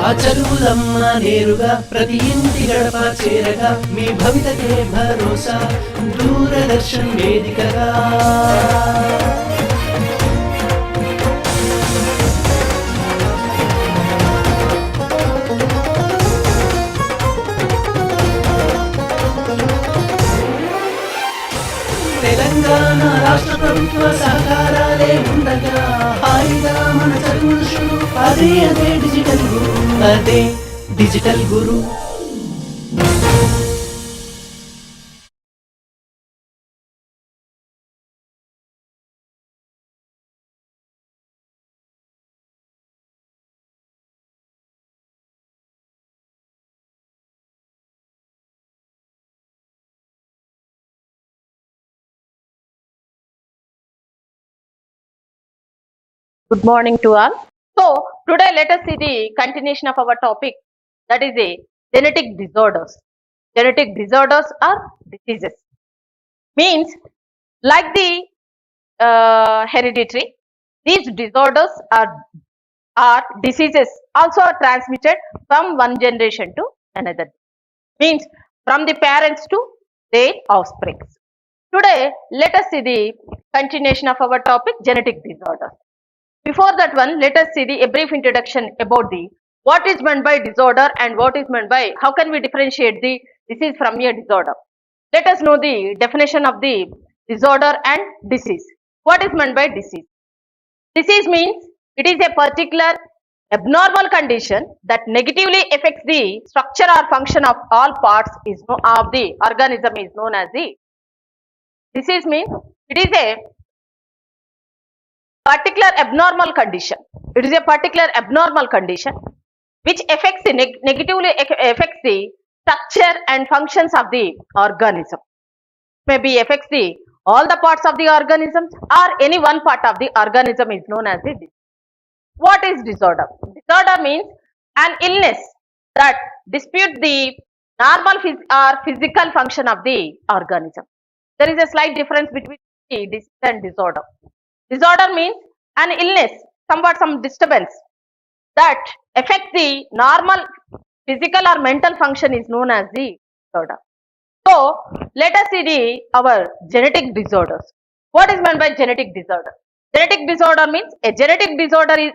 ఆ చదువులమ్మ నేరుగా ప్రతి ఇంటి గడప చేరగా మీ భవితకే భరోసా దూరదర్శన్ వేదికగా. తెలంగాణ రాష్ట్ర ప్రభుత్వ సహకారాలే ఉండగా హాయిగా మన చదువులు షురు. అదే డిజిటల్ గురు, అదే digital Guru. Good morning to all. So today let us see the continuation of our topic, that is the genetic disorders. Genetic disorders are diseases. Means like the hereditary, these disorders are diseases also are transmitted from one generation to another. Means from the parents to their offspring. Today let us see the continuation of our topic, genetic disorders. Before that one, let us see a brief introduction about the what is meant by disorder and what is meant by how can we differentiate the disease from a disorder. Let us know the definition of the disorder and disease. What is meant by disease? Disease means it is a particular abnormal condition that negatively affects the structure or function of all parts of the organism is known as the disease. Means it is a particular abnormal condition. It is a particular abnormal condition which affects the negatively affects the structure and functions of the organism. Maybe affects the all the parts of the organism or any one part of the organism is known as the disease. What is disorder? Disorder means an illness that disputes the normal or physical function of the organism. There is a slight difference between the disease and disorder. Disorder means an illness, somewhat some disturbance that affects the normal physical or mental function is known as the disorder. So let us see our genetic disorders. What is meant by genetic disorder? Genetic disorder means a genetic disorder is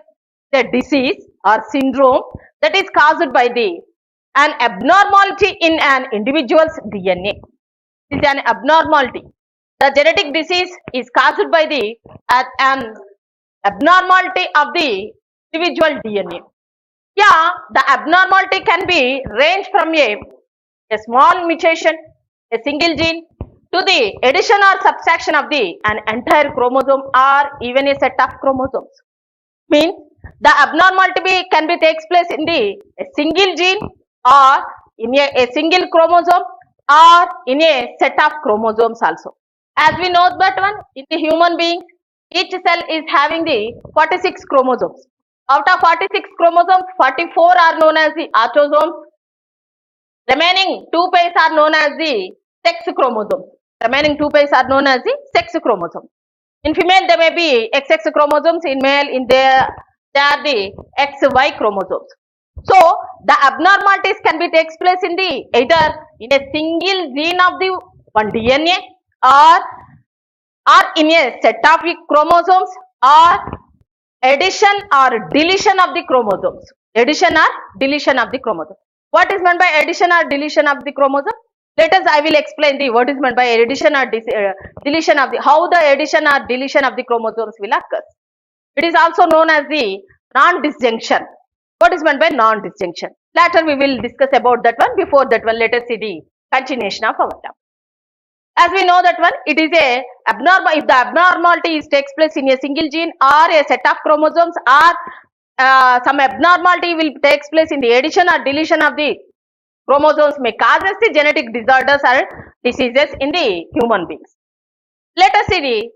a disease or syndrome that is caused by an abnormality in an individual's DNA. It is an abnormality. The genetic disease is caused by an abnormality of the individual DNA. Yeah, the abnormality can be range from a small mutation, a single gene, to the addition or subtraction of an entire chromosome or even a set of chromosomes. Means the abnormality can be takes place in a single gene or in a single chromosome or in a set of chromosomes also. As we know that one, in the human being, each cell is having the 46 chromosomes. Out of 46 chromosomes, 44 are known as the autosomes. Remaining 2 pairs are known as the sex chromosomes. Remaining 2 pairs are known as the sex chromosomes. In female, there may be XX chromosomes. In male, they are the XY chromosomes. So the abnormalities can be takes place in either in a single gene of the one DNA or in a set of chromosomes or addition or deletion of the chromosomes. Addition or deletion of the chromosomes. What is meant by addition or deletion of the chromosome? I will explain what is meant by addition or deletion of how the addition or deletion of the chromosomes will occur. It is also known as the non-disjunction. What is meant by non-disjunction? Later we will discuss about that one. Before that one, let us see the continuation of our topic. As we know that one, it is a abnormal. If the abnormality takes place in a single gene or a set of chromosomes, or some abnormality will takes place in the addition or deletion of the chromosomes, may cause the genetic disorders or diseases in the human beings. Let us see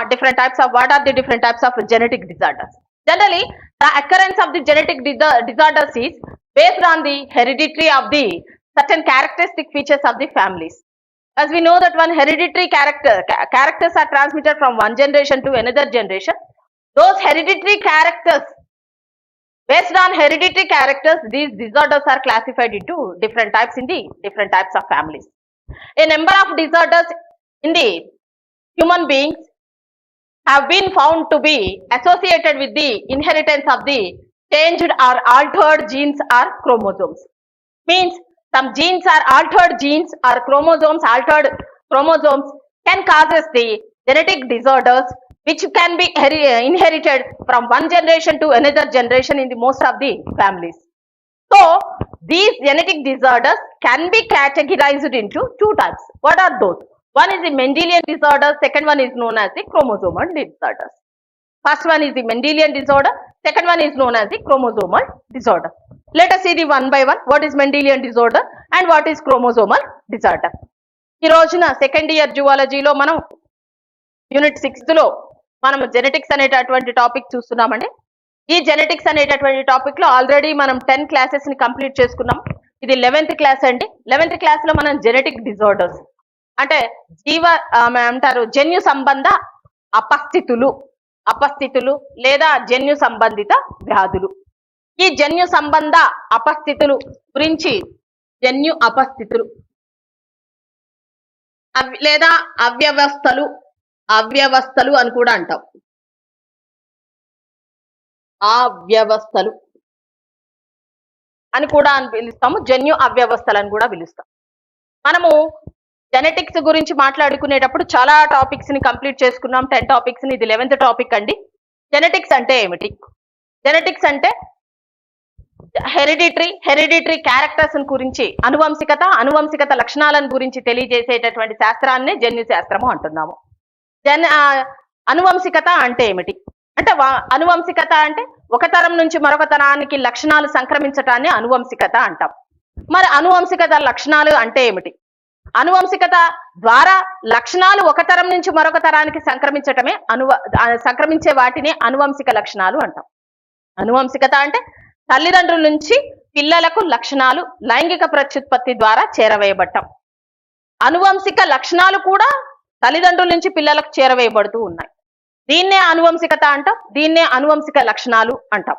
different types of what are the different types of genetic disorders. Generally, the occurrence of the genetic disorders is based on the hereditary of the certain characteristic features of the families. As we know that one, hereditary characters are transmitted from one generation to another generation. Those hereditary characters Based on hereditary characters, these disorders are classified into different types in the different types of families. A number of disorders in the human beings have been found to be associated with the inheritance of the changed or altered genes or chromosomes. Means some genes are altered genes or altered chromosomes can causes the genetic disorders which can be inherited from one generation to another generation in the most of the families. So these genetic disorders can be categorized into two types. What are those? One is the Mendelian disorder, second one is known as the chromosomal disorders. First one is the Mendelian disorder, second one is known as the chromosomal disorder. Let us see the one by one. What is Mendelian disorder and what is chromosomal disorder? ఈ రోజున second year జువాలజీలో మనం unit 6 లో మనం genetics అనేటటువంటి topic చూస్తున్నామండి. ఈ genetics అనేటటువంటి topic లో ఆల్రెడీ మనం 10 క్లాసెస్ ని కంప్లీట్ చేసుకున్నాం. ఇది 11th క్లాస్ అండి. 11th క్లాస్ లో మనం జెనెటిక్ డిజార్డర్స్ అంటే అంటారు జన్యు సంబంధ అపస్థితులు లేదా జన్యు సంబంధిత వ్యాధులు. ఈ జన్యు సంబంధ అపస్థితులు గురించి జన్యు అపస్థితులు లేదా అవ్యవస్థలు అని కూడా అంటాం. అవ్యవస్థలు అని కూడా పిలుస్తాము, జన్యు అవ్యవస్థలు అని కూడా పిలుస్తాం. మనము జెనెటిక్స్ గురించి మాట్లాడుకునేటప్పుడు చాలా టాపిక్స్ ని కంప్లీట్ చేసుకున్నాం. 10 టాపిక్స్ ని. ఇది 11th టాపిక్ అండి. జెనెటిక్స్ అంటే ఏమిటి? జెనెటిక్స్ అంటే హెరిడిటరీ క్యారెక్టర్స్ గురించి, అనువంశికత లక్షణాలను గురించి తెలియజేసేటటువంటి శాస్త్రాన్ని జన్యు శాస్త్రము అంటున్నాము. అనువంశికత అంటే ఏమిటి అంటే అనువంశికత అంటే ఒక తరం నుంచి మరొక తరానికి లక్షణాలు సంక్రమించటాన్ని అనువంశికత అంటాం. మరి అనువంశికత లక్షణాలు అంటే ఏమిటి? అనువంశికత ద్వారా లక్షణాలు ఒక తరం నుంచి మరొక తరానికి సంక్రమించటమే సంక్రమించే వాటిని అనువంశిక లక్షణాలు అంటాం. అనువంశికత అంటే తల్లిదండ్రుల నుంచి పిల్లలకు లక్షణాలు లైంగిక ప్రత్యుత్పత్తి ద్వారా చేరవేయబడటం. అనువంశిక లక్షణాలు కూడా తల్లిదండ్రుల నుంచి పిల్లలకు చేరవేయబడుతూ ఉన్నాయి. దీన్నే అనువంశికత అంటాం, దీన్నే అనువంశిక లక్షణాలు అంటాం.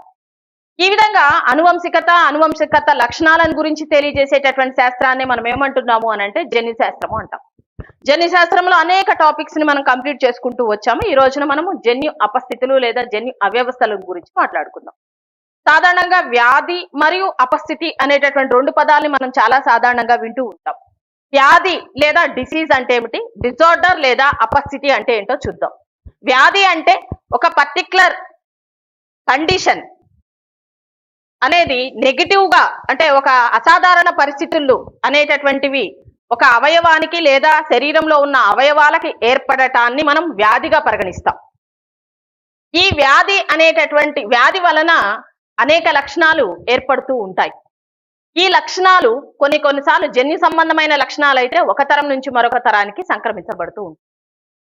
ఈ విధంగా అనువంశికత లక్షణాలను గురించి తెలియజేసేటటువంటి శాస్త్రాన్ని మనం ఏమంటున్నాము అని అంటే జన్యు శాస్త్రము అంటాం. జన్యు శాస్త్రంలో అనేక టాపిక్స్ ని మనం కంప్లీట్ చేసుకుంటూ వచ్చాము. ఈ రోజున మనము జన్యు అపస్థితులు లేదా జన్యు అవ్యవస్థల గురించి మాట్లాడుకుందాం. సాధారణంగా వ్యాధి మరియు అపస్థితి అనేటటువంటి 2 పదాలని మనం చాలా సాధారణంగా వింటూ ఉంటాం. వ్యాధి లేదా డిసీజ్ అంటే ఏమిటి, డిజార్డర్ లేదా అపస్థితి అంటే ఏంటో చూద్దాం. వ్యాధి అంటే ఒక పర్టిక్యులర్ కండిషన్ అనేది నెగిటివ్ గా అంటే ఒక అసాధారణ పరిస్థితులు అనేటటువంటివి ఒక అవయవానికి లేదా శరీరంలో ఉన్న అవయవాలకి ఏర్పడటాన్ని మనం వ్యాధిగా పరిగణిస్తాం. ఈ వ్యాధి వలన అనేక లక్షణాలు ఏర్పడుతూ ఉంటాయి. ఈ లక్షణాలు కొన్నిసార్లు జన్యు సంబంధమైన లక్షణాలు అయితే ఒక తరం నుంచి మరొక తరానికి సంక్రమించబడుతూ ఉంటాయి.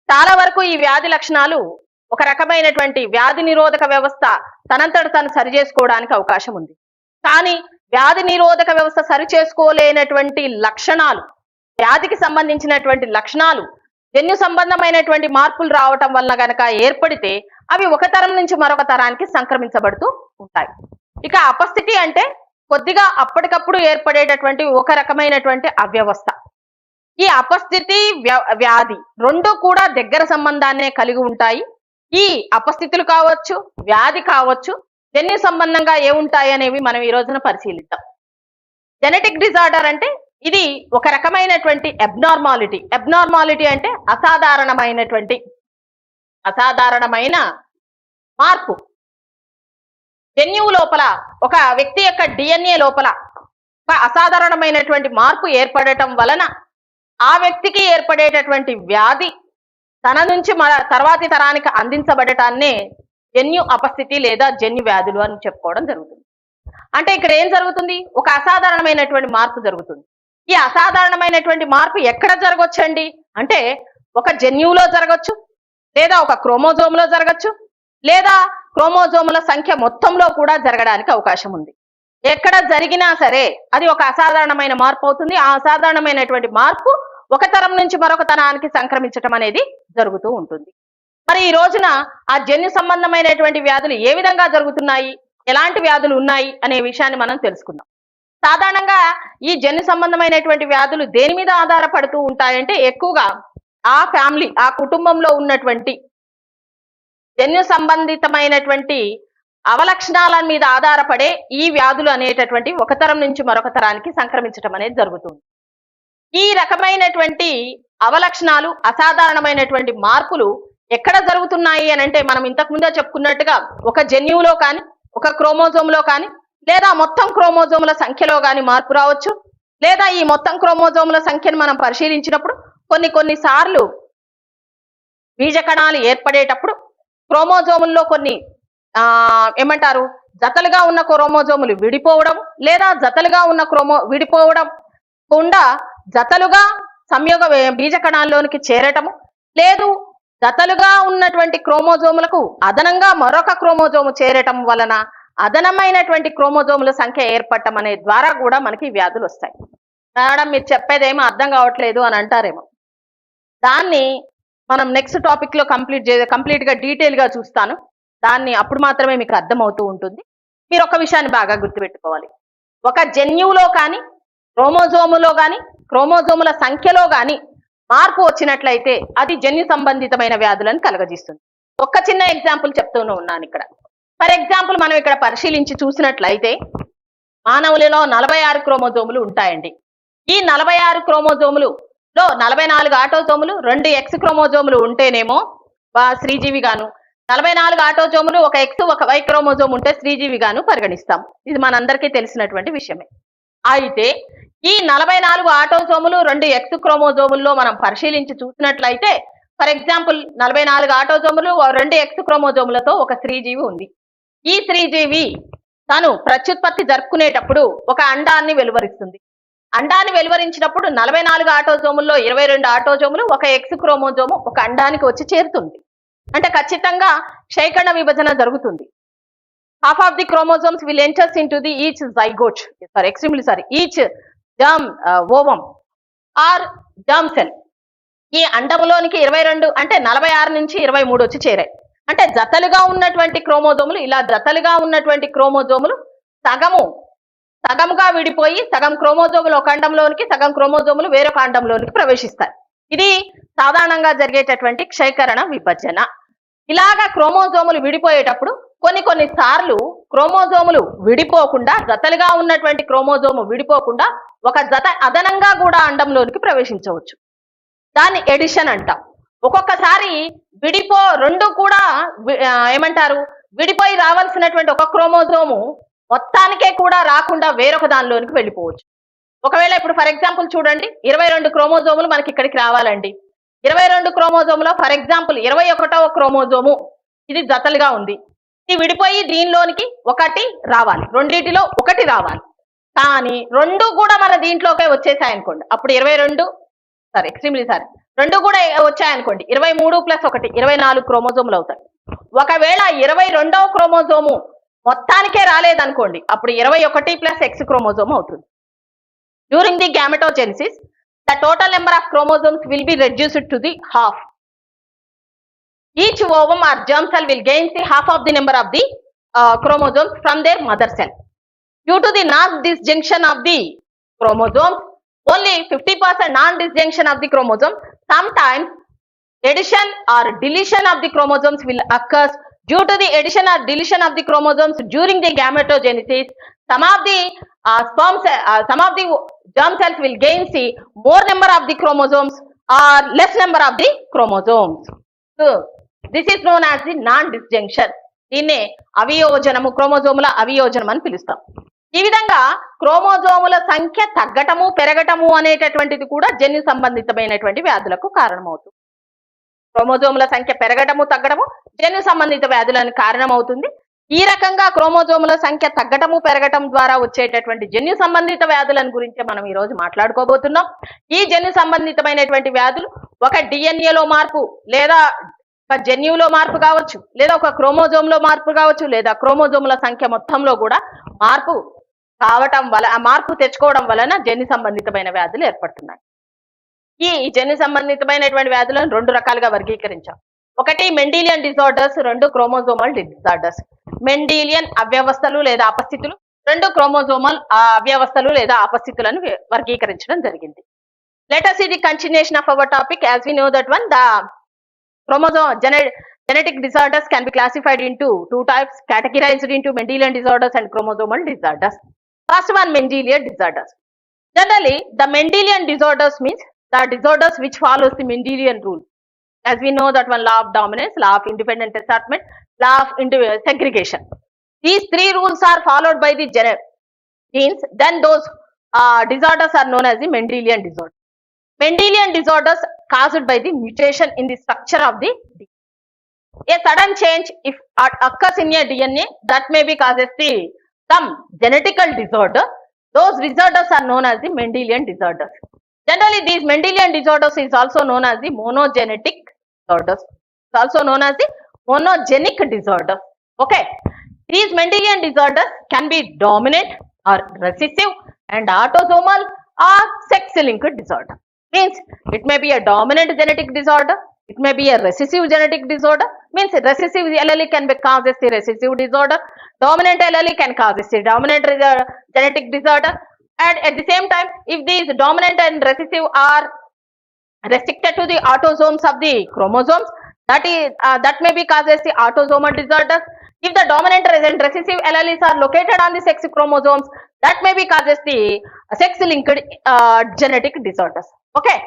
చాలా వరకు ఈ వ్యాధి లక్షణాలు ఒక రకమైనటువంటి వ్యాధి నిరోధక వ్యవస్థ తనంతట తను సరి చేసుకోవడానికి అవకాశం ఉంది. కానీ వ్యాధి నిరోధక వ్యవస్థ సరి చేసుకోలేనటువంటి లక్షణాలు, వ్యాధికి సంబంధించినటువంటి లక్షణాలు జన్యు సంబంధమైనటువంటి మార్పులు రావటం వల్ల గనక ఏర్పడితే అవి ఒక తరం నుంచి మరొక తరానికి సంక్రమించబడుతూ ఉంటాయి. ఇక అపస్థితి అంటే కొద్దిగా అప్పటికప్పుడు ఏర్పడేటటువంటి ఒక రకమైనటువంటి అవ్యవస్థ. ఈ అపస్థితి వ్యాధి 2 కూడా దగ్గర సంబంధాన్నే కలిగి ఉంటాయి. ఈ అపస్థితులు కావచ్చు, వ్యాధి కావచ్చు, జన్యు సంబంధంగా ఏముంటాయి అనేవి మనం ఈ రోజున పరిశీలిద్దాం. జెనెటిక్ డిజార్డర్ అంటే ఇది ఒక రకమైనటువంటి అబ్నార్మాలిటీ అంటే అసాధారణమైన మార్పు. జన్యువు లోపల ఒక వ్యక్తి యొక్క DNA లోపల ఒక అసాధారణమైనటువంటి మార్పు ఏర్పడటం వలన ఆ వ్యక్తికి ఏర్పడేటటువంటి వ్యాధి తన నుంచి తర్వాతి తరానికి అందించబడటాన్నే జన్యు అపస్థితి లేదా జన్యు వ్యాధులు అని చెప్పుకోవడం జరుగుతుంది. అంటే ఇక్కడ ఏం జరుగుతుంది? ఒక అసాధారణమైనటువంటి మార్పు జరుగుతుంది. ఈ అసాధారణమైనటువంటి మార్పు ఎక్కడ జరగవచ్చండి అంటే ఒక జన్యువులో జరగచ్చు, లేదా ఒక క్రోమోజోమ్లో జరగచ్చు, లేదా క్రోమోజోముల సంఖ్య మొత్తంలో కూడా జరగడానికి అవకాశం ఉంది. ఎక్కడ జరిగినా సరే అది ఒక అసాధారణమైన మార్పు అవుతుంది. ఆ అసాధారణమైనటువంటి మార్పు ఒక తరం నుంచి మరొక తరానికి సంక్రమించటం అనేది జరుగుతూ ఉంటుంది. మరి ఈ రోజున ఆ జన్యు సంబంధమైనటువంటి వ్యాధులు ఏ విధంగా జరుగుతున్నాయి ఎలాంటి వ్యాధులు ఉన్నాయి అనే విషయాన్ని మనం తెలుసుకుందాం. సాధారణంగా ఈ జన్యు సంబంధమైనటువంటి వ్యాధులు దేని మీద ఆధారపడుతూ ఉంటాయంటే ఎక్కువగా ఆ ఫ్యామిలీ, ఆ కుటుంబంలో ఉన్నటువంటి జన్యు సంబంధితమైనటువంటి అవలక్షణాల మీద ఆధారపడే ఈ వ్యాధులు అనేటటువంటి ఒక తరం నుంచి మరొక తరానికి సంక్రమించడం అనేది జరుగుతుంది. ఈ రకమైనటువంటి అవలక్షణాలు, అసాధారణమైనటువంటి మార్పులు ఎక్కడ జరుగుతున్నాయి అని అంటే మనం ఇంతకు ముందే చెప్పుకున్నట్టుగా ఒక జన్యువులో కానీ, ఒక క్రోమోజోమ్లో కానీ, లేదా మొత్తం క్రోమోజోముల సంఖ్యలో కానీ మార్పు రావచ్చు. లేదా ఈ మొత్తం క్రోమోజోముల సంఖ్యను మనం పరిశీలించినప్పుడు కొన్ని సార్లు బీజకణాలు ఏర్పడేటప్పుడు క్రోమోజోముల్లో కొన్ని ఏమంటారు జతలుగా ఉన్న క్రోమోజోములు విడిపోవడం, లేదా జతలుగా ఉన్న విడిపోవడం కుండా జతలుగా సంయోగ బీజకణాల్లోనికి చేరటము, లేదు జతలుగా ఉన్నటువంటి క్రోమోజోములకు అదనంగా మరొక క్రోమోజోము చేరటం వలన అదనమైనటువంటి క్రోమోజోముల సంఖ్య ఏర్పడటం అనే ద్వారా కూడా మనకి వ్యాధులు వస్తాయి. మేడం మీరు చెప్పేదేమో అర్థం కావట్లేదు అని అంటారేమో. దాన్ని మనం నెక్స్ట్ టాపిక్ లో కంప్లీట్ గా డీటెయిల్ గా చూస్తాను. దాన్ని అప్పుడు మాత్రమే మీకు అర్థమవుతూ ఉంటుంది. మీరు ఒక విషయాన్ని బాగా గుర్తుపెట్టుకోవాలి. ఒక జన్యువులో కానీ, క్రోమోజోములో కానీ, క్రోమోజోముల సంఖ్యలో కానీ మార్పు వచ్చినట్లయితే అది జన్యు సంబంధితమైన వ్యాధులను కలగజేస్తుంది. ఒక చిన్న ఎగ్జాంపుల్ చెప్తూనే ఉన్నాను ఇక్కడ. ఫర్ ఎగ్జాంపుల్ మనం ఇక్కడ పరిశీలించి చూసినట్లయితే మానవులలో 46 క్రోమోజోములు ఉంటాయండి. ఈ 46 క్రోమోజోములు లో 44 ఆటోజోములు, 2 ఎక్స్ క్రోమోజోములు ఉంటేనేమో స్త్రీజీవి గాను, 44 ఆటోజోములు, ఒక ఎక్స్ ఒక వై క్రోమోజోమ్ ఉంటే స్త్రీజీవి గాను పరిగణిస్తాం. ఇది మనందరికీ తెలిసినటువంటి విషయమే. అయితే ఈ 44 ఆటోజోములు, 2 ఎక్స్ క్రోమోజోముల్లో మనం పరిశీలించి చూసినట్లయితే ఫర్ ఎగ్జాంపుల్ 44 ఆటోజోములు, 2 ఎక్స్ క్రోమోజోములతో ఒక స్త్రీజీవి ఉంది. ఈ స్త్రీజీవి తను ప్రత్యుత్పత్తి జరుపుకునేటప్పుడు ఒక అండాన్ని వెలువరిస్తుంది. అండాన్ని వెలువరించినప్పుడు 44 ఆటోజోముల్లో 22 ఆటోజోములు, ఒక ఎక్స్ క్రోమోజోము ఒక అండానికి వచ్చి చేరుతుంది. అంటే ఖచ్చితంగా క్షయకణ విభజన జరుగుతుంది. Half of the chromosomes will enters into the each zygote each germ ovum or germ cell. ఈ అండంలోనికి 22 అంటే 46 నుంచి 23 వచ్చి చేరాయి. అంటే జతలుగా ఉన్నటువంటి క్రోమోజోములు, ఇలా జతలుగా ఉన్నటువంటి క్రోమోజోములు సగముగా విడిపోయి సగం క్రోమోజోములు ఒక అండంలోనికి, సగం క్రోమోజోములు వేరొక అండంలోనికి ప్రవేశిస్తాయి. ఇది సాధారణంగా జరిగేటటువంటి క్షయకరణ విభజన. ఇలాగా క్రోమోజోములు విడిపోయేటప్పుడు కొన్ని సార్లు క్రోమోజోములు విడిపోకుండా, జతలుగా ఉన్నటువంటి క్రోమోజోము విడిపోకుండా ఒక జత అదనంగా కూడా అండంలోనికి ప్రవేశించవచ్చు. దాన్ని ఎడిషన్ అంటాం. ఒక్కొక్కసారి రెండు కూడా ఏమంటారు విడిపోయి రావాల్సినటువంటి ఒక క్రోమోజోము మొత్తానికే కూడా రాకుండా వేరొక దానిలోనికి వెళ్ళిపోవచ్చు. ఒకవేళ ఇప్పుడు ఫర్ ఎగ్జాంపుల్ చూడండి, 22 క్రోమోజోములు మనకి ఇక్కడికి రావాలండి. 22 క్రోమోజోములో ఫర్ ఎగ్జాంపుల్ 21వ క్రోమోజోము ఇది జతలుగా ఉంది. ఇది విడిపోయి దీనిలోనికి ఒకటి రావాలి, రెండిటిలో ఒకటి రావాలి. కానీ రెండు కూడా మన దీంట్లోకే వచ్చేసాయనుకోండి, అప్పుడు 2 కూడా వచ్చాయనుకోండి, 23 + 1 24 క్రోమోజోములు అవుతాయి. ఒకవేళ 22వ క్రోమోజోము మొత్తానికే రాలేదనుకోండి, అప్పుడు 21 + X క్రోమోజోమ్ అవుతుంది. During the gametogenesis the total number of chromosomes will be reduced to the half. Each ovum or germ cell will gain the half of the number of the chromosomes from their mother cell. Due to the non-disjunction of the chromosomes, only 50% non-disjunction of the chromosomes, sometimes addition or deletion of the chromosomes will occur. Due to the addition or deletion of the chromosomes during the gametogenesis, some of the germ cells will gain the more number of the chromosomes or less number of the chromosomes. So this is known as the non-disjunction. దీన్నే అవియోజనము, క్రోమోజోముల అవియోజనం అని పిలుస్తాం. ఈ విధంగా క్రోమోజోముల సంఖ్య తగ్గటము పెరగటము అనేటటువంటిది కూడా జన్యు సంబంధితమైనటువంటి వ్యాధులకు కారణమవుతుంది. క్రోమోజోముల సంఖ్య పెరగటము తగ్గడము జన్యు సంబంధిత వ్యాధులకు కారణమవుతుంది. ఈ రకంగా క్రోమోజోముల సంఖ్య తగ్గటము పెరగటం ద్వారా వచ్చేటటువంటి జన్యు సంబంధిత వ్యాధులను గురించి మనం ఈ రోజు మాట్లాడుకోబోతున్నాం. ఈ జన్యు సంబంధితమైనటువంటి వ్యాధులు ఒక డిఎన్ఏలో మార్పు, లేదా ఒక జన్యువులో మార్పు కావచ్చు, లేదా ఒక క్రోమోజోమ్లో మార్పు కావచ్చు, లేదా క్రోమోజోముల సంఖ్య మొత్తంలో కూడా మార్పు తెచ్చుకోవడం వలన జన్యు సంబంధితమైన వ్యాధులు ఏర్పడుతున్నాయి. ఈ జన్యు సంబంధితమైనటువంటి వ్యాధులను 2 రకాలుగా వర్గీకరించాం. ఒకటి మెండిలియన్ డిజార్డర్స్, 2 క్రోమోజోమల్ డిజార్డర్స్. మెండీలియన్ అవ్యవస్థలు లేదా అపస్థితులు, 2 క్రోమోజోమల్ అవ్యవస్థలు లేదా అపస్థితులను వర్గీకరించడం జరిగింది. Let us see the continuation of our topic. As we know that one, the genetic disorders can be classified into 2 types, categorized into Mendelian disorders and chromosomal disorders. First one, Mendelian disorders. Generally, the Mendelian disorders means the disorders which follows the Mendelian rule. As we know that one, law of dominance, law of independent assortment, law of segregation. These 3 rules are followed by the genes, then those disorders are known as the Mendelian disorder. Mendelian disorders caused by the mutation in the structure of the DNA. A sudden change if occurs in a DNA that may be causes the some genetical disorder. Those disorders are known as the Mendelian disorders. Generally, these Mendelian disorders is also known as the monogenetic disorders. It's also known as the monogenic disorder. Okay, these Mendelian disorders can be dominant or recessive and autosomal or sex-linked disorder. Means it may be a dominant genetic disorder, it may be a recessive genetic disorder. Means recessive allele can be causes the recessive disorder, dominant allele can cause the dominant genetic disorder, and at the same time, if these dominant and recessive are restricted to the autosomes of the chromosomes, that may be causes the autosomal disorders. If the dominant and recessive alleles are located on the sex chromosomes, that may be causes the sex-linked genetic disorders. Okay,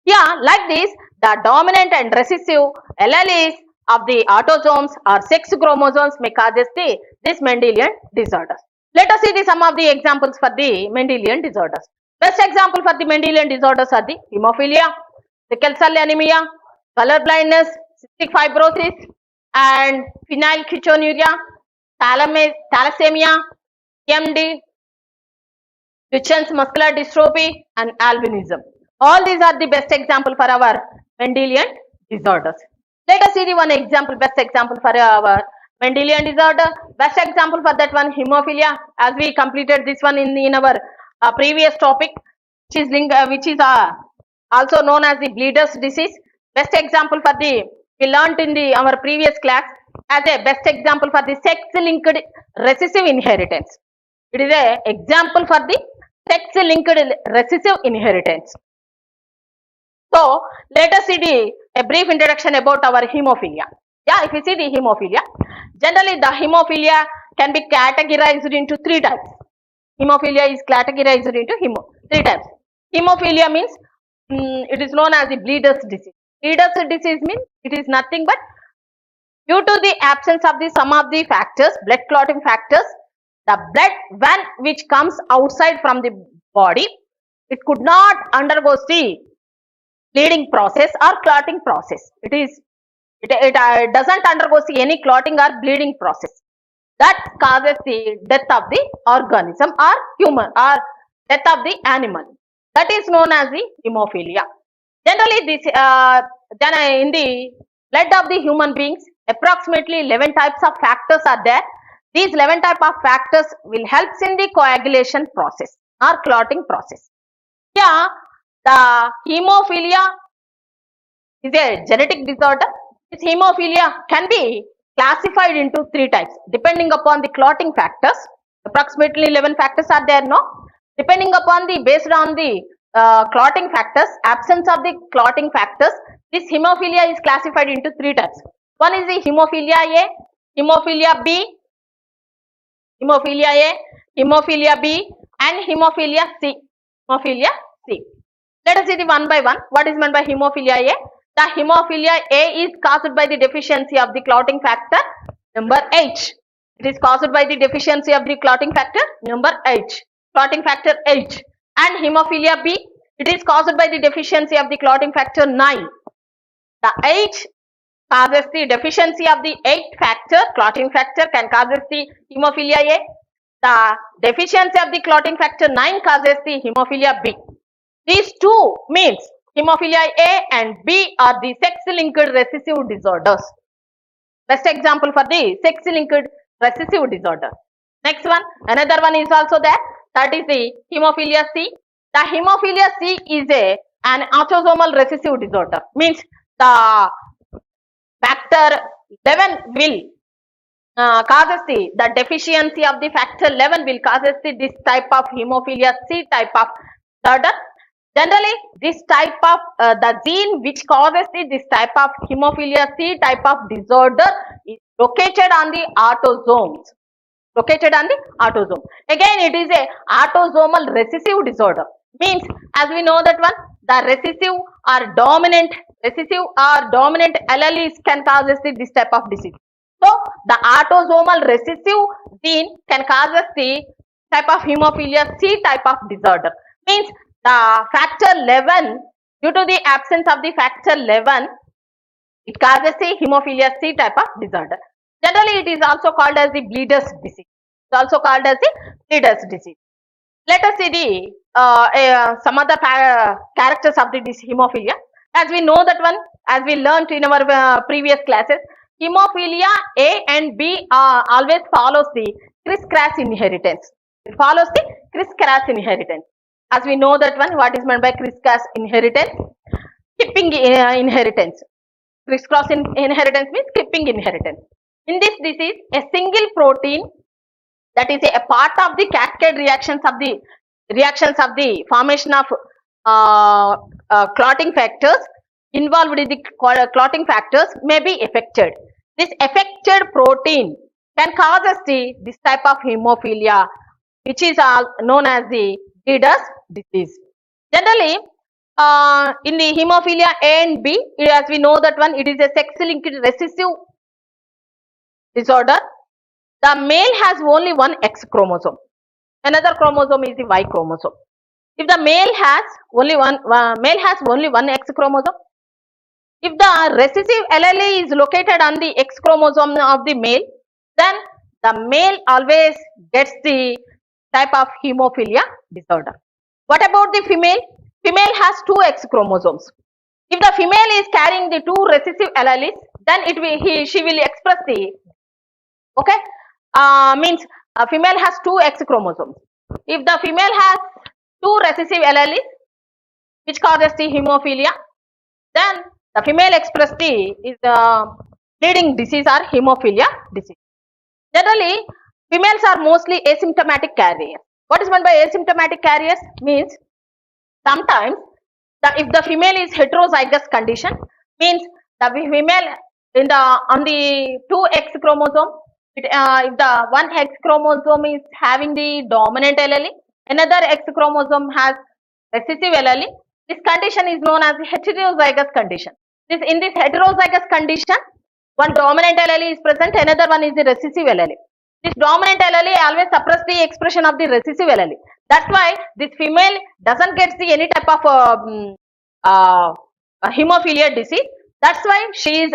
yeah, like this, the dominant and recessive alleles of the autosomes or sex chromosomes may causes this Mendelian disorders. Let us see the some of the examples for the Mendelian disorders. Best example for the Mendelian disorders are the hemophilia, sickle cell anemia, color blindness, cystic fibrosis, and phenylketonuria, thalassemia, MD, Duchenne's muscular dystrophy, and albinism. All these are the best example for our Mendelian disorders. Let us see the one example, best example for our Mendelian disorder. Best example for that one, hemophilia, as we completed this one in our previous topic, which is also known as the bleeder's disease. Best example for the, we learnt in our previous class as a best example for the sex-linked recessive inheritance. It is a example for the sex-linked recessive inheritance. So, let us see a brief introduction about our hemophilia. Yeah, if you see the hemophilia, generally the hemophilia can be categorized into 3 types. Hemophilia is categorized into 3 types. Hemophilia means it is known as the bleeder's disease. Bleeder's disease means it is nothing but due to the absence of some of the factors, blood clotting factors, the blood which comes outside from the body, it could not undergo the bleeding process or clotting process. It doesn't undergo any clotting or bleeding process. That causes the death of the organism or human or death of the animal. That is known as the hemophilia. Generally, this in the blood of the human beings, approximately 11 types of factors are there. These 11 types of factors will help in the coagulation process or clotting process. Yeah, the hemophilia is a genetic disorder. This hemophilia can be classified into 3 types depending upon the clotting factors. Approximately 11 factors are there, no? Depending upon based on the clotting factors, absence of the clotting factors, this hemophilia is classified into 3 types. One is the hemophilia A, hemophilia B, hemophilia B, and hemophilia C. Hemophilia C. Let us see the one by one. What is meant by hemophilia A? The hemophilia A is caused by the deficiency of the clotting factor number H. It is caused by the deficiency of the clotting factor number H. Clotting factor H. And hemophilia B, it is caused by the deficiency of the clotting factor 9. The H causes the deficiency of the 8th factor, clotting factor can causes the hemophilia A. The deficiency of the clotting factor 9 causes the hemophilia B. These two means hemophilia A and B are the sex-linked recessive disorders. Best example for the sex-linked recessive disorder. Next one, another one is also there. That is the hemophilia C. The hemophilia C is an autosomal recessive disorder. Means the factor 11 will causes the deficiency of the factor 11 will causes this type of hemophilia C type of disorder. Generally, this type of the gene which causes this type of hemophilia C type of disorder is located on the autosomes. Located on the autosome. Again, it is a autosomal recessive disorder. Means, as we know that one, the recessive or dominant alleles can cause this type of disease. So, the autosomal recessive gene can cause the type of hemophilia C type of disorder. Means, the factor 11, due to the absence of the factor 11, it causes the hemophilia C type of disorder. Generally, it is also called as the bleeder's disease. It's also called as the bleeder's disease. Let us see the some other characters of this hemophilia. As we know that one, as we learnt in our previous classes, hemophilia A and B always follows the crisscross inheritance. It follows the crisscross inheritance. As we know that one, what is meant by crisscross inheritance? Skipping inheritance. Crisscross inheritance means skipping inheritance. In this disease, a single protein, that is a part of the cascade reactions of the formation of clotting factors involved in the clotting factors may be affected. This affected protein can cause this type of hemophilia, which is known as the bleeder's disease. Generally, in the hemophilia A and B, as we know that one, it is a sex-linked recessive disorder. The male has only one X chromosome. Another chromosome is the Y chromosome. If the male has only one X chromosome, if the recessive allele is located on the X chromosome of the male, then the male always gets the type of hemophilia disorder. What about the female? Female has two X chromosomes. If the female is carrying the two recessive alleles, then she will express the, okay, means a female has two X chromosomes. If the female has two recessive alleles, which causes the hemophilia, then the female express is bleeding disease or hemophilia disease. Generally, females are mostly asymptomatic carriers. What is meant by asymptomatic carriers? Means sometimes if the female is heterozygous condition, means the female on the 2X chromosome, if the one X chromosome is having the dominant allele, another X chromosome has recessive allele, this condition is known as the heterozygous condition. In this heterozygous condition, one dominant allele is present, another one is the recessive allele. This dominant allele always suppress the expression of the recessive allele. That's why this female doesn't get any type of hemophilia disease. That's why she is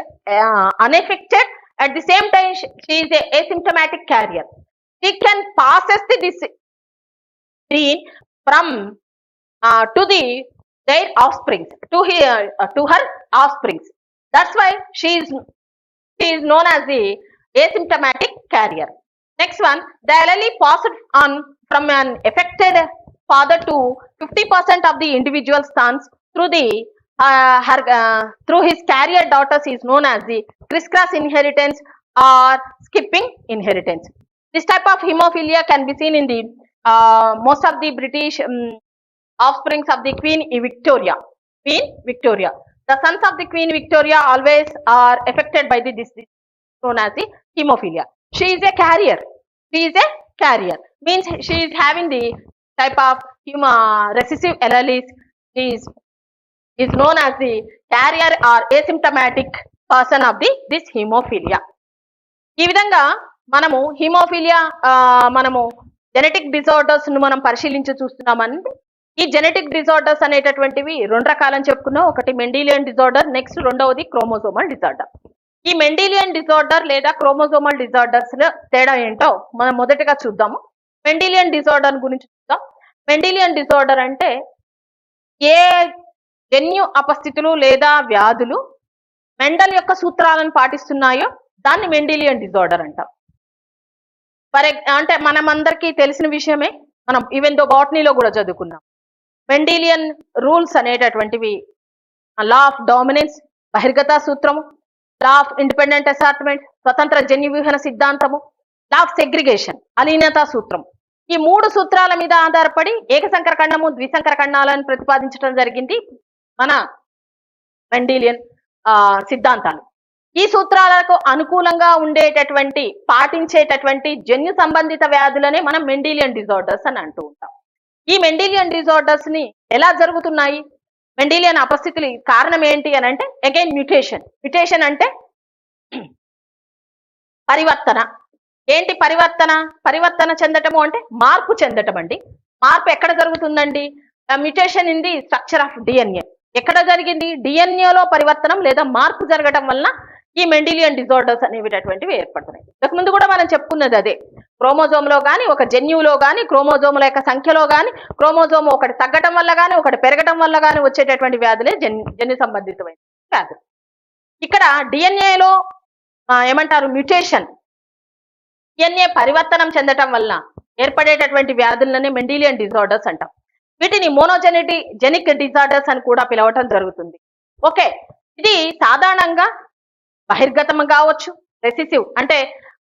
unaffected. At the same time, she is a asymptomatic carrier. She can pass this gene from to their offsprings, to her offsprings. That's why she is known as the asymptomatic carrier. Next one, the allele passed on from an affected father to 50% of the individual sons through through his carrier daughters is known as the crisscross inheritance or skipping inheritance. This type of hemophilia can be seen in the most of the British offsprings of the Queen Victoria. The sons of the Queen Victoria always are affected by the disease known as the hemophilia. She is a carrier. Means she is having the type of recessive alleles. She is known as the carrier or asymptomatic person of this hemophilia. ఈ విధంగా మనము haemophilia మనము genetic disorders ను మనం పరిశీలించి చూస్తున్నామండి. ఈ genetic disorders అనేటటువంటివి రెండు రకాలని చెప్పుకున్నాం. ఒకటి మెండిలియన్ డిజార్డర్, నెక్స్ట్ రెండవది క్రోమోసోమల్ డిజార్డర్. ఈ మెండిలియన్ డిజార్డర్ లేదా క్రోమోసోమల్ డిజార్డర్స్ తేడా ఏంటో మనం మొదటగా చూద్దాము. మెండిలియన్ డిజార్డర్ గురించి చూద్దాం. మెండిలియన్ డిజార్డర్ అంటే ఏ జన్యు అపస్థితులు లేదా వ్యాధులు మెండల్ యొక్క సూత్రాలను పాటిస్తున్నాయో దాన్ని మెండిలియన్ డిజార్డర్ అంటాం. అంటే మనమందరికీ తెలిసిన విషయమే, మనం ఈవెన్ దో బాటనీలో కూడా చదువుకున్నాం. మెండిలియన్ రూల్స్ అనేటటువంటివి లా ఆఫ్ డామినెన్స్, బహిర్గత సూత్రము, లా ఆఫ్ ఇండిపెండెంట్ అసార్ట్మెంట్, స్వతంత్ర జన్యువ్యూహన సిద్ధాంతము, లా ఆఫ్ సెగ్రిగేషన్, అలీనతా సూత్రం. ఈ 3 సూత్రాల మీద ఆధారపడి ఏకసంకర ఖండము, ద్విసంకర ఖండాలను ప్రతిపాదించడం జరిగింది మన మెండిలియన్ సిద్ధాంతాలు. ఈ సూత్రాలకు అనుకూలంగా ఉండేటటువంటి పాటించేటటువంటి జన్యు సంబంధిత వ్యాధులనే మనం మెండిలియన్ డిజార్డర్స్ అని అంటూ ఉంటాం. ఈ మెండిలియన్ డిజార్డర్స్ ని ఎలా జరుగుతున్నాయి, మెండిలియన్ అపస్థితులు కారణం ఏంటి అని అంటే అగైన్ మ్యుటేషన్. మ్యుటేషన్ అంటే పరివర్తన. ఏంటి పరివర్తన? పరివర్తన చెందటము అంటే మార్పు చెందటం అండి. మార్పు ఎక్కడ జరుగుతుందండి? Mutation in the structure of DNA. ఎక్కడ జరిగింది? డిఎన్ఏలో పరివర్తనం లేదా మార్పు జరగడం వలన ఈ మెండిలియన్ డిజార్డర్స్ అనేటటువంటివి ఏర్పడుతున్నాయి. ఇంతకు ముందు కూడా మనం చెప్పుకున్నది అదే. క్రోమోజోమ్లో కానీ, ఒక జన్యువులో కానీ, క్రోమోజోముల యొక్క సంఖ్యలో కానీ, క్రోమోజోమ్ ఒకటి తగ్గటం వల్ల కానీ, ఒకటి పెరగటం వల్ల కానీ వచ్చేటటువంటి వ్యాధులే జన్యు సంబంధితమైన వ్యాధులు. ఇక్కడ డిఎన్ఏలో ఏమంటారు? మ్యుటేషన్, డిఎన్ఏ పరివర్తనం చెందటం వల్ల ఏర్పడేటటువంటి వ్యాధులనే మెండిలియన్ డిజార్డర్స్ అంటాం. వీటిని మోనోజెనిక్ డిజార్డర్స్ అని కూడా పిలవటం జరుగుతుంది. ఓకే, ఇది సాధారణంగా బహిర్గతం కావచ్చు, రెసిసివ్ అంటే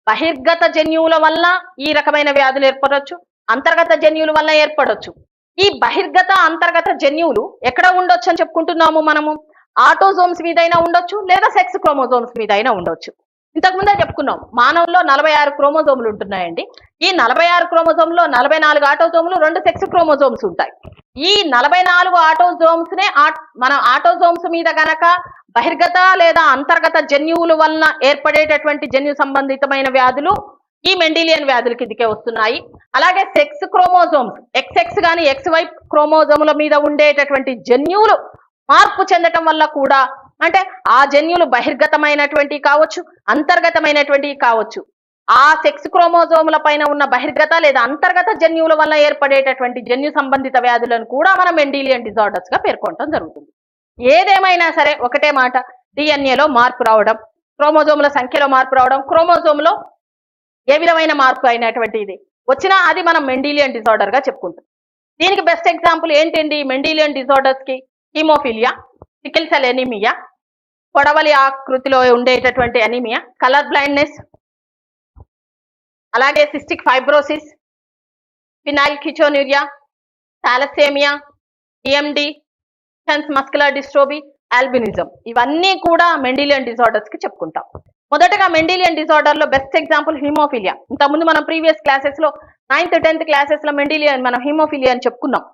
బహిర్గత జన్యువుల వల్ల ఈ రకమైన వ్యాధులు ఏర్పడవచ్చు, అంతర్గత జన్యువుల వల్ల ఏర్పడవచ్చు. ఈ బహిర్గత అంతర్గత జన్యువులు ఎక్కడ ఉండొచ్చు అని చెప్పుకుంటున్నాము మనము? ఆటోజోమ్స్ మీద అయినా ఉండొచ్చు, లేదా సెక్స్ క్రోమోజోమ్స్ మీద అయినా ఉండొచ్చు. ఇంతకుముందే చెప్పుకున్నాం, మానవుల్లో 46 క్రోమోజోములు ఉంటున్నాయండి. ఈ 46 క్రోమోజోమ్లో 44 ఆటోజోములు, 2 సెక్స్ క్రోమోజోమ్స్ ఉంటాయి. ఈ 44 ఆటోజోమ్స్ నే మన ఆటోజోమ్స్ మీద గనక బహిర్గత లేదా అంతర్గత జన్యువుల వలన ఏర్పడేటటువంటి జన్యు సంబంధితమైన వ్యాధులు ఈ మెండిలియన్ వ్యాధుల కిందకే వస్తున్నాయి. అలాగే సెక్స్ క్రోమోజోమ్స్, XX కానీ XY క్రోమోజోముల మీద ఉండేటటువంటి జన్యువులు మార్పు చెందటం వల్ల కూడా, అంటే ఆ జన్యువులు బహిర్గతమైనటువంటి కావచ్చు, అంతర్గతమైనటువంటి కావచ్చు, ఆ సెక్స్ క్రోమోజోముల పైన ఉన్న బహిర్గత లేదా అంతర్గత జన్యువుల వల్ల ఏర్పడేటటువంటి జన్యు సంబంధిత వ్యాధులను కూడా మనం మెండిలియన్ డిజార్డర్స్ గా పేర్కొనడం జరుగుతుంది. ఏదేమైనా సరే ఒకటే మాట, డిఎన్ఏలో మార్పు రావడం, క్రోమోజోముల సంఖ్యలో మార్పు రావడం, క్రోమోజోములో ఏ విధమైన మార్పు అయినటువంటి ఇది వచ్చినా అది మనం మెండిలియన్ డిజార్డర్ గా చెప్పుకుంటాం. దీనికి బెస్ట్ ఎగ్జాంపుల్ ఏంటండి మెండిలియన్ డిజార్డర్స్ కి? హీమోఫిలియా, సికిల్ సెల్ ఎనీమియా, పొడవలి ఆకృతిలో ఉండేటటువంటి ఎనీమియా, కలర్ బ్లైండ్నెస్, అలాగే cystic fibrosis, phenylketonuria, thalassaemia, DMD, muscular dystrophy, albinism, ఇవన్నీ కూడా మెండిలియన్ డిజార్డర్స్ కి చెప్పుకుంటాం. మొదటగా మెండిలియన్ డిజార్డర్ లో బెస్ట్ ఎగ్జాంపుల్ హీమోఫిలియా. ఇంతకుముందు మనం ప్రీవియస్ క్లాసెస్ లో 9th 10th క్లాసెస్ లో మనం హీమోఫిలియా అని చెప్పుకున్నాం.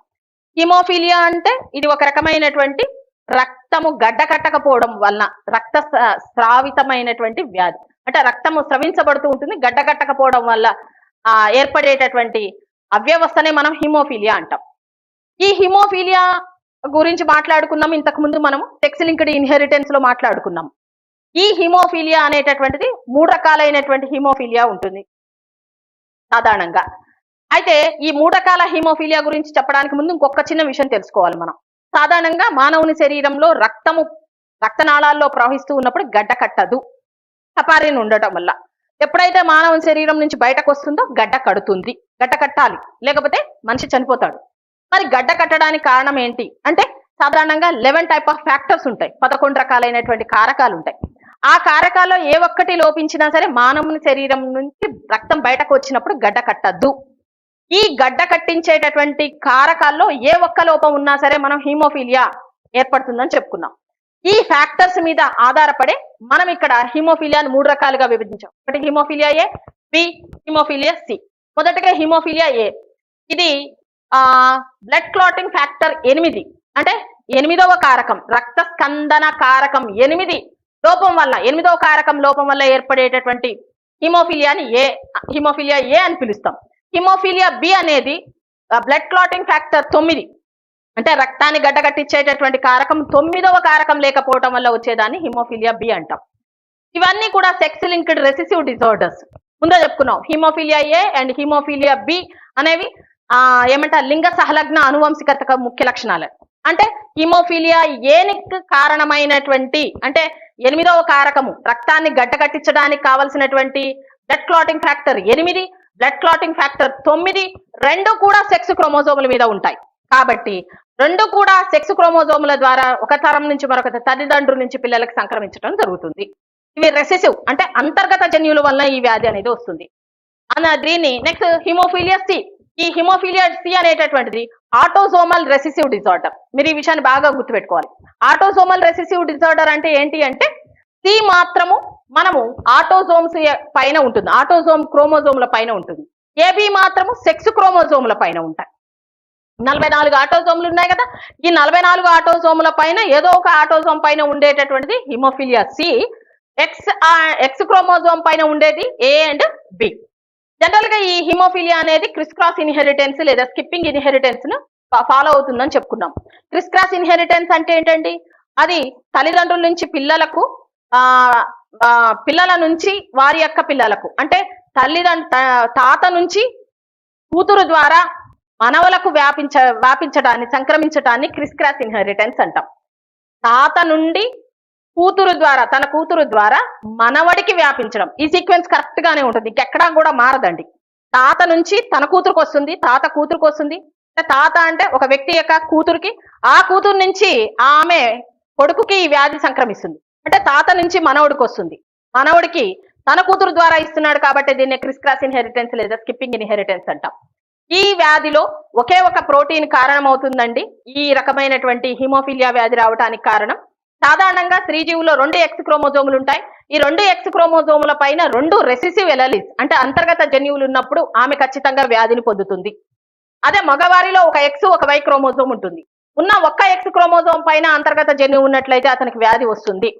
హీమోఫిలియా అంటే ఇది ఒక రకమైనటువంటి రక్తము గడ్డ కట్టకపోవడం వలన రక్త స్రావితమైనటువంటి వ్యాధి. అంటే రక్తము స్రవించబడుతూ ఉంటుంది, గడ్డ కట్టకపోవడం వల్ల ఏర్పడేటటువంటి అవ్యవస్థనే మనం హీమోఫిలియా అంటాం. ఈ హీమోఫిలియా గురించి మాట్లాడుకున్నాం ఇంతకు ముందు మనము సెక్స్ లింక్డ్ ఇన్హెరిటెన్స్ లో మాట్లాడుకున్నాం. ఈ హీమోఫిలియా అనేటటువంటిది 3 రకాలైనటువంటి హీమోఫిలియా ఉంటుంది సాధారణంగా. అయితే ఈ 3 రకాల హీమోఫిలియా గురించి చెప్పడానికి ముందు ఇంకొక చిన్న విషయం తెలుసుకోవాలి మనం. సాధారణంగా మానవుని శరీరంలో రక్తనాళాల్లో ప్రవహిస్తూ ఉన్నప్పుడు గడ్డ కట్టదు, హెపారిన్ ఉండటం వల్ల. ఎప్పుడైతే మానవుని శరీరం నుంచి బయటకు వస్తుందో గడ్డ కడుతుంది. గడ్డ కట్టాలి, లేకపోతే మనిషి చనిపోతాడు. మరి గడ్డ కట్టడానికి కారణం ఏంటి అంటే సాధారణంగా 11 టైప్ ఆఫ్ ఫ్యాక్టర్స్ ఉంటాయి, 11 రకాలైనటువంటి కారకాలు ఉంటాయి. ఆ కారకాల్లో ఏ ఒక్కటి లోపించినా సరే మానవుని శరీరం నుంచి రక్తం బయటకు వచ్చినప్పుడు గడ్డ కట్టద్దు. ఈ గడ్డ కట్టించేటటువంటి కారకాల్లో ఏ ఒక్క లోపం ఉన్నా సరే మనం హీమోఫిలియా ఏర్పడుతుందని చెప్పుకున్నాం. ఈ ఫ్యాక్టర్స్ మీద ఆధారపడే మనం ఇక్కడ హీమోఫిలియాను 3 రకాలుగా విభజించాం. ఒకటి హీమోఫిలియా ఏ, బి హీమోఫిలియా సి. మొదటగా హీమోఫిలియా ఏ, ఇది బ్లడ్ క్లాటింగ్ ఫ్యాక్టర్ 8 అంటే 8వ కారకం, రక్త స్కందన కారకం 8 లోపం వల్ల, 8వ కారకం లోపం వల్ల ఏర్పడేటటువంటి హీమోఫిలియా ఏ అని పిలుస్తాం. హీమోఫిలియా బి అనేది బ్లడ్ క్లాటింగ్ ఫ్యాక్టర్ 9 అంటే రక్తాన్ని గడ్డగట్టించేటటువంటి కారకం 9వ కారకం లేకపోవడం వల్ల వచ్చేదాన్ని హీమోఫిలియా బి అంటాం. ఇవన్నీ కూడా సెక్స్ లింక్డ్ రెసిసివ్ డిజార్డర్స్. ముందే చెప్పుకున్నాం, haemophilia A and haemophilia B అనేవి ఏమంటారు, లింగ సహలగ్న అనువంశికత ముఖ్య లక్షణాలు. అంటే హీమోఫిలియా ఏనికి కారణమైనటువంటి అంటే 8వ కారకము రక్తాన్ని గడ్డకట్టించడానికి కావలసినటువంటి blood clotting factor 8, blood clotting factor 9 రెండు కూడా సెక్స్ క్రోమోజోముల మీద ఉంటాయి. కాబట్టి రెండు కూడా సెక్స్ క్రోమోజోముల ద్వారా ఒక తరం నుంచి మరొక తల్లిదండ్రుల నుంచి పిల్లలకు సంక్రమించడం జరుగుతుంది. ఇవి రెసెసివ్ అంటే అంతర్గత జన్యువుల వల్ల ఈ వ్యాధి అనేది వస్తుంది. దీన్ని నెక్స్ట్ హిమోఫీలియా సి. ఈ హిమోఫీలియా సి అనేటటువంటిది ఆటోజోమల్ రెసెసివ్ డిజార్డర్. మీరు ఈ విషయాన్ని బాగా గుర్తుపెట్టుకోవాలి. ఆటోజోమల్ రెసెసివ్ డిజార్డర్ అంటే ఏంటి అంటే సి మాత్రము మనము ఆటోజోమ్స్ పైన ఉంటుంది, ఆటోజోమ్ క్రోమోజోముల పైన ఉంటుంది. ఏబి మాత్రము సెక్స్ క్రోమోజోముల పైన ఉంటాయి. 44 ఆటోజోములు ఉన్నాయి కదా, ఈ 44 ఆటోజోముల పైన ఏదో ఒక ఆటోజోమ్ పైన ఉండేటటువంటిది హిమోఫీలియా సి. ఎక్స్ క్రోమోజోమ్ పైన ఉండేది ఏ అండ్ బి. జనరల్ గా ఈ హిమోఫీలియా అనేది క్రిస్క్రాస్ ఇన్హెరిటెన్స్ లేదా స్కిప్పింగ్ ఇన్హెరిటెన్స్ ను ఫాలో అవుతుందని చెప్పుకున్నాం. క్రిస్క్రాస్ ఇన్హెరిటెన్స్ అంటే ఏంటండి, అది తల్లిదండ్రుల నుంచి పిల్లలకు, పిల్లల నుంచి వారి యొక్క పిల్లలకు, అంటే తాత నుంచి కూతురు ద్వారా మనవలకు వ్యాపించడాన్ని, సంక్రమించడాన్ని క్రిస్క్రాస్ ఇన్హెరిటెన్స్ అంటాం. తాత నుండి కూతురు ద్వారా, తన కూతురు ద్వారా మనవడికి వ్యాపించడం, ఈ సీక్వెన్స్ కరెక్ట్ గానే ఉంటుంది, ఇంకెక్కడా కూడా మారదండి. తాత నుంచి తన కూతురుకు వస్తుంది, తాత కూతురుకు వస్తుంది. తాత అంటే ఒక వ్యక్తి యొక్క కూతురికి, ఆ కూతురు నుంచి ఆమె కొడుకుకి ఈ వ్యాధి సంక్రమిస్తుంది. అంటే తాత నుంచి మనవడికి వస్తుంది, మనవడికి తన కూతురు ద్వారా ఇస్తున్నాడు కాబట్టి దీన్ని క్రిస్క్రాస్ ఇన్హెరిటెన్స్ లేదా స్కిప్పింగ్ ఇన్హెరిటెన్స్ అంటాం. ఈ వ్యాధిలో ఒకే ఒక ప్రోటీన్ కారణం అవుతుందండి ఈ రకమైనటువంటి హిమోఫీలియా వ్యాధి రావడానికి కారణం. సాధారణంగా స్త్రీ జీవులో 2 ఎక్స్ క్రోమోజోములు ఉంటాయి. ఈ 2 ఎక్స్ క్రోమోజోముల పైన 2 రెసెసివ్ ఎలలీస్ అంటే అంతర్గత జన్యువులు ఉన్నప్పుడు ఆమె ఖచ్చితంగా వ్యాధిని పొందుతుంది. అదే మగవారిలో ఒక ఎక్స్ ఒక వై క్రోమోజోమ్ ఉంటుంది. ఉన్న ఒక్క ఎక్స్ క్రోమోజోమ్ పైన అంతర్గత జన్యువు ఉన్నట్లయితే అతనికి వ్యాధి వస్తుంది.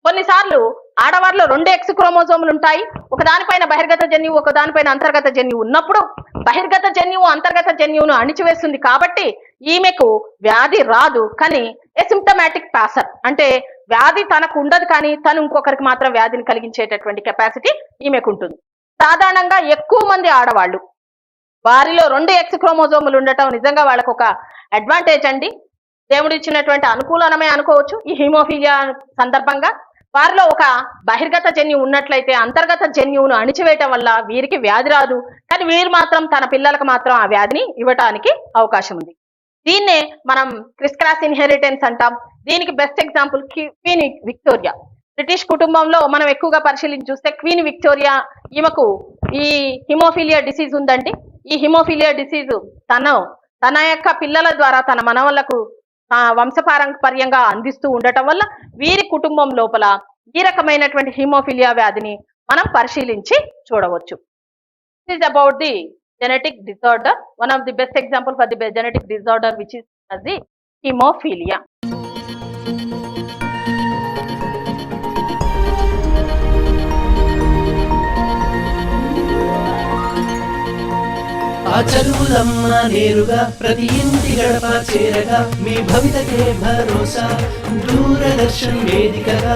కొన్నిసార్లు ఆడవారిలో 2 ఎక్స్ క్రోమోజోములు ఉంటాయి, ఒకదానిపైన బహిర్గత జన్యువు ఒకదానిపైన అంతర్గత జన్యువు ఉన్నప్పుడు బహిర్గత జన్యువు అంతర్గత జన్యువును అణిచివేస్తుంది కాబట్టి ఈమెకు వ్యాధి రాదు. కానీ ఎసిమ్టమాటిక్ పాసర్ అంటే వ్యాధి తనకు ఉండదు కానీ తను ఇంకొకరికి మాత్రం వ్యాధిని కలిగించేటటువంటి కెపాసిటీ ఈమెకు ఉంటుంది. సాధారణంగా ఎక్కువ మంది ఆడవాళ్ళు వారిలో 2 ఎక్స్ క్రోమోజోములు ఉండటం నిజంగా వాళ్ళకు ఒక అడ్వాంటేజ్ అండి, దేవుడు ఇచ్చినటువంటి అనుకూలనమే అనుకోవచ్చు. ఈ హిమోఫీలియా సందర్భంగా వారిలో ఒక బహిర్గత జన్యువు ఉన్నట్లయితే అంతర్గత జన్యువును అణిచివేయటం వల్ల వీరికి వ్యాధి రాదు, కానీ వీరు మాత్రం తన పిల్లలకు మాత్రం ఆ వ్యాధిని ఇవ్వటానికి అవకాశం ఉంది. దీన్నే మనం క్రిస్క్రాస్ ఇన్హెరిటెన్స్ అంటాం. దీనికి best example queen Victoria. British కుటుంబంలో మనం ఎక్కువగా పరిశీలించి చూస్తే క్వీన్ విక్టోరియా ఈమెకు ఈ హిమోఫీలియా డిసీజ్ ఉందండి. ఈ హిమోఫీలియా డిసీజ్ తన యొక్క పిల్లల ద్వారా తన మనవళ్లకు వంశపారంపర్యంగా అందిస్తూ ఉండటం వల్ల వీరి కుటుంబం లోపల ఈ రకమైనటువంటి హిమోఫీలియా వ్యాధిని మనం పరిశీలించి చూడవచ్చు. This is about the genetic disorder. One of the best example for the genetic disorder which is as the hemophilia. ఆ చదువులమ్మ నేరుగా ప్రతి ఇంటి గడప చేరగా మీ భవితకే భరోసా దూరదర్శన్ వేదికగా.